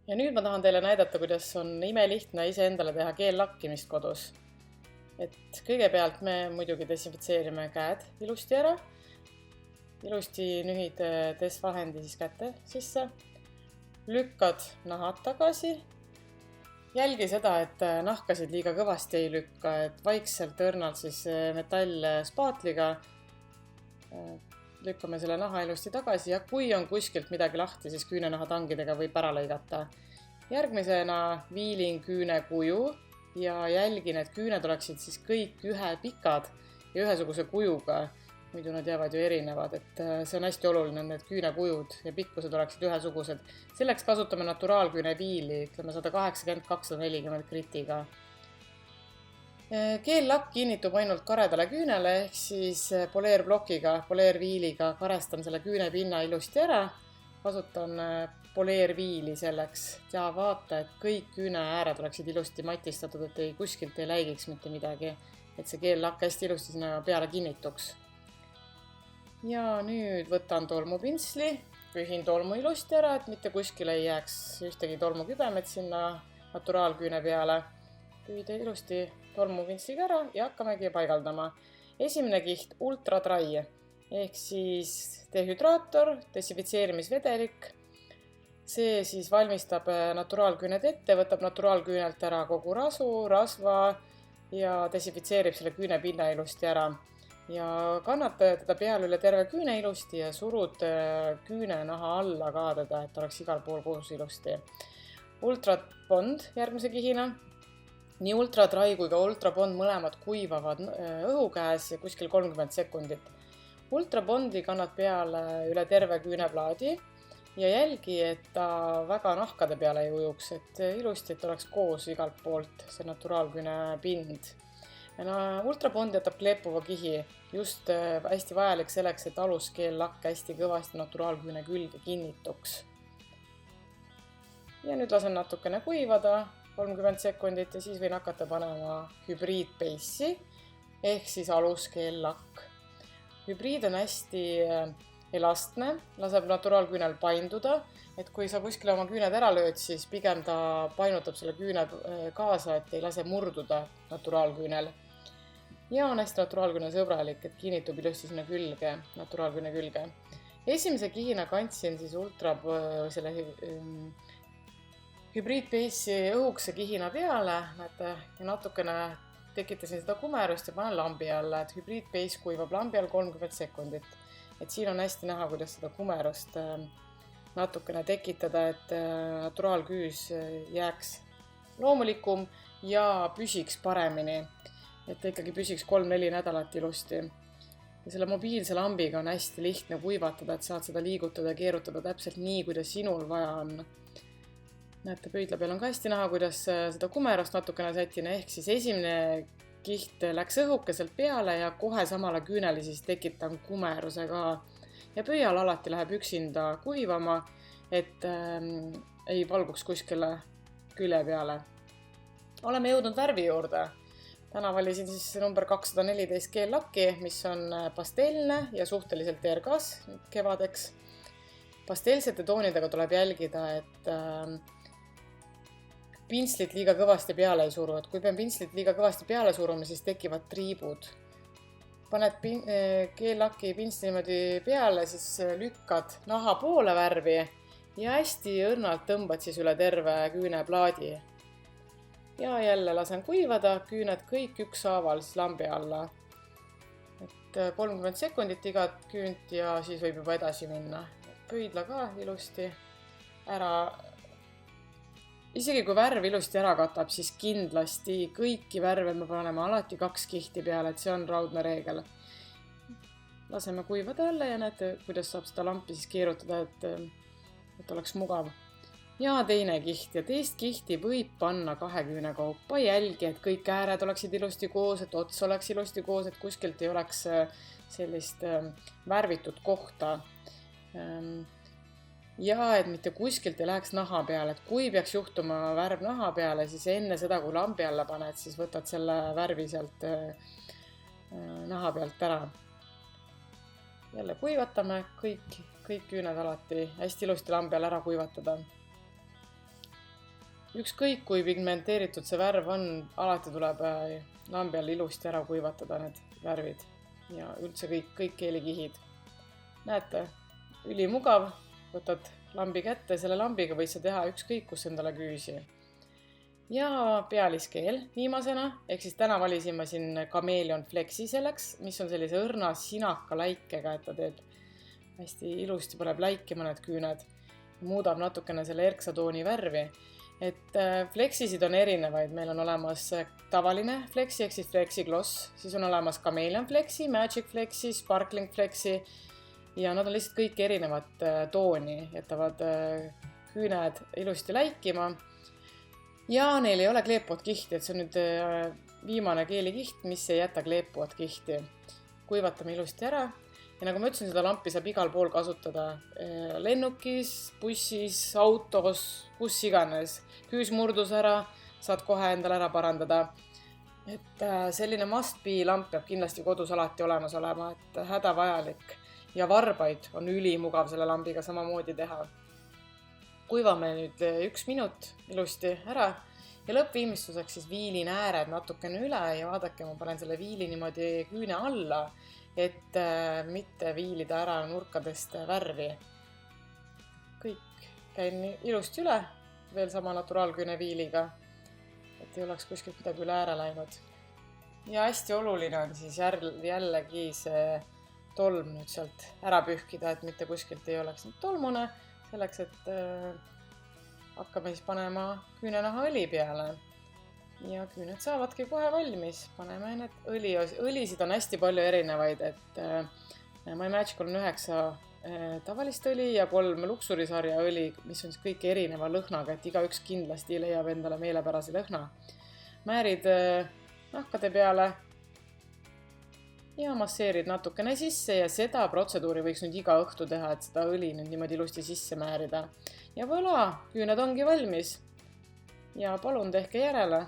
Ja nüüd ma tahan teile näidata, kuidas on imelihtne iseendale teha keellakkimist kodus. Et kõigepealt me muidugi desinfitseerime käed ilusti ära. Ilusti nühid desvahendi siis kätte sisse. Lükkad nahad tagasi. Jälgi seda, et nahkasid liiga kõvasti ei lükka, et vaikselt õrnalt siis metallspaatliga lükkame selle naha ilusti tagasi ja kui on kuskilt midagi lahti, siis küünenahatangidega võib ära lõigata. Järgmisena viilin küünekuju ja jälgin, et küüned oleksid siis kõik ühe pikad ja ühesuguse kujuga. Muidu nad jäävad ju erinevad, et see on hästi oluline, need küünekujud ja pikkused oleksid ühesugused. Selleks kasutame naturaalküüneviili, ütleme 180-240 kritiga. Keellakk kinnitub ainult karedale küünele ehk siis poleerblokiga, poleerviiliga karestan selle küünepinna ilusti ära. Kasutan poleerviili selleks ja vaata, et kõik küüne ääred oleksid ilusti matistatud, et kuskilt ei läigiks mitte midagi, et see keellakk hästi ilusti sinna peale kinnituks. Ja nüüd võtan tolmupintsli, pühin tolmu ilusti ära, et mitte kuskil ei jääks ühtegi tolmukübemet sinna naturaalküüne peale. Püüda ilusti tolmupintsliga ära ja hakkamegi paigaldama. Esimene kiht ultra dry ehk siis dehydraator, desinfitseerimisvedelik. See siis valmistab naturaalküüned ette, võtab naturaalküünelt ära kogu rasu, rasva ja desinfitseerib selle küünepinna ilusti ära. Ja kannad teda peale üle terve küüne ilusti ja surud küünenaha alla ka teda, et oleks igal pool koos ilusti. Ultra Bond järgmise kihina. Nii Ultra Dry kui ka Ultra Bond mõlemad kuivavad õhu käes ja kuskil 30 sekundit. Ultra Bondi kannad peale üle terve küüneplaadi ja jälgi, et ta väga nahkade peale ei ujuks, et ilusti, et oleks koos igalt poolt see naturaalküüne pind. Ultra Bond jätab kleepuva kihi, just hästi vajalik selleks, et aluskeellakk hästi kõvasti naturaalküüne külge kinnituks. Ja nüüd lasen natukene kuivada 30 sekundit ja siis võin hakata panema hübriidbase'i ehk siis aluskeellakk. Hübriid on hästi elastne, laseb naturaalküünel painduda, et kui sa kuskile oma küüned ära lööd, siis pigem ta painutab selle küüne kaasa, et ei lase murduda naturaalküünel. Ja on hästi naturaalküüne sõbralik, et kinnitub ilusti sinna külge, naturaalküüne külge. Esimese kihina kandsin siis ultra selle hübriidbase'i õhukese kihina peale, näete, ja natukene tekitasin seda kumerust ja panen lambi alla, et hübriidbase kuivab lambi all 30 sekundit. Et siin on hästi näha, kuidas seda kumerust natukene tekitada, et naturaalküüs jääks loomulikum ja püsiks paremini. Et ta ikkagi püsiks 3-4 nädalat ilusti. Ja selle mobiilse lambiga on hästi lihtne kuivatada, et saad seda liigutada ja keerutada täpselt nii, kuidas sinul vaja on. Näete, pöidla peal on ka hästi näha, kuidas seda kumerast natukene sätina, ehk siis esimene kiht läks õhukeselt peale ja kohe samale küünele siis tekitan kumeruse ka. Ja pöial alati läheb üksinda kuivama, et ei valguks kuskile külje peale. Oleme jõudnud värvi juurde. Täna valisin siis number 214 keellakki, mis on pastelne ja suhteliselt ergas kevadeks. Pastelsete toonidega tuleb jälgida, et pintslit liiga kõvasti peale ei suru, et kui pean pintslit liiga kõvasti peale suruma, siis tekivad triibud. Paned keellaki pintsli niimoodi peale, siis lükkad naha poole värvi ja hästi õrnalt tõmbad siis üle terve küüneplaadi. Ja jälle lasen kuivada, küüned kõik ükshaaval siis lambi alla. Et 30 sekundit igat küünt ja siis võib juba edasi minna. Pöidla ka ilusti ära. Isegi kui värv ilusti ära katab, siis kindlasti kõiki värve me paneme alati 2 kihti peale, et see on raudne reegel. Laseme kuivada jälle ja näete, kuidas saab seda lampi siis keerutada, et oleks mugav. Ja teine kiht ja teist kihti võib panna 2 küüne kaupa. Jälgi, et kõik ääred oleksid ilusti koos, et ots oleks ilusti koos, et kuskilt ei oleks sellist värvitud kohta. Ja et mitte kuskilt ei läheks naha peale, et kui peaks juhtuma värv naha peale, siis enne seda, kui lambi alla paned, siis võtad selle värvi sealt naha pealt ära. Jälle kuivatame kõik küüned alati hästi ilusti lambi all ära kuivatada. ükskõik kui pigmenteeritud see värv on, alati tuleb lambi all ilusti ära kuivatada need värvid ja üldse kõik keelikihid. Näete, ülimugav, võtad lambi kätte, selle lambiga võid sa teha ükskõik kus endale küüsi. Ja pealiskeel viimasena, ehk siis täna valisin ma siin Chameleon Flexi selleks, mis on sellise õrna sinaka läikega, et ta teeb hästi ilusti, paneb läikima need küüned, muudab natukene selle erksatooni värvi. Et fleksisid on erinevaid, meil on olemas tavaline flexi, ehk siis Flexi Gloss, siis on olemas Chameleon Flexi, Magic Flexi, Sparkling Flexi ja nad on lihtsalt kõik erinevat tooni, jätavad küüned ilusti läikima ja neil ei ole kleepuvat kihti, et see on nüüd viimane keelikiht, mis ei jäta kleepuvat kihti. Kuivatame ilusti ära ja nagu ma ütlesin, seda lampi saab igal pool kasutada lennukis, bussis, autos, kus iganes. Küüs murdus ära, saad kohe endale ära parandada. Et selline must-be lamp peab kindlasti kodus alati olemas olema, et hädavajalik ja varbaid on ülimugav selle lambiga samamoodi teha. Kuivame nüüd 1 minut ilusti ära ja lõppviimistuseks siis viilin ääred natukene üle ja vaadake, ma panen selle viili niimoodi küüne alla, et mitte viilida ära nurkadest värvi. Kõik käin ilusti üle, veel sama naturaalküüne viiliga, et ei oleks kuskilt midagi üle ääre läinud. Ja hästi oluline on siis jällegi see tolm nüüd sealt ära pühkida, et mitte kuskilt ei oleks nüüd tolmune, selleks, et hakkame siis panema küünenaha õli peale. Ja küüned saavadki kohe valmis. Paneme need õlisid on hästi palju erinevaid, et My Magical on 9 tavalist õli ja 3 luksurisarja õli, mis on siis kõik erineva lõhnaga, et igaüks kindlasti leiab endale meelepärase lõhna. Määrid nahkade peale ja masseerid natukene sisse ja seda protseduuri võiks nüüd iga õhtu teha, et seda õli nüüd niimoodi ilusti sisse määrida. Ja voilà, küüned ongi valmis. Ja palun tehke järele.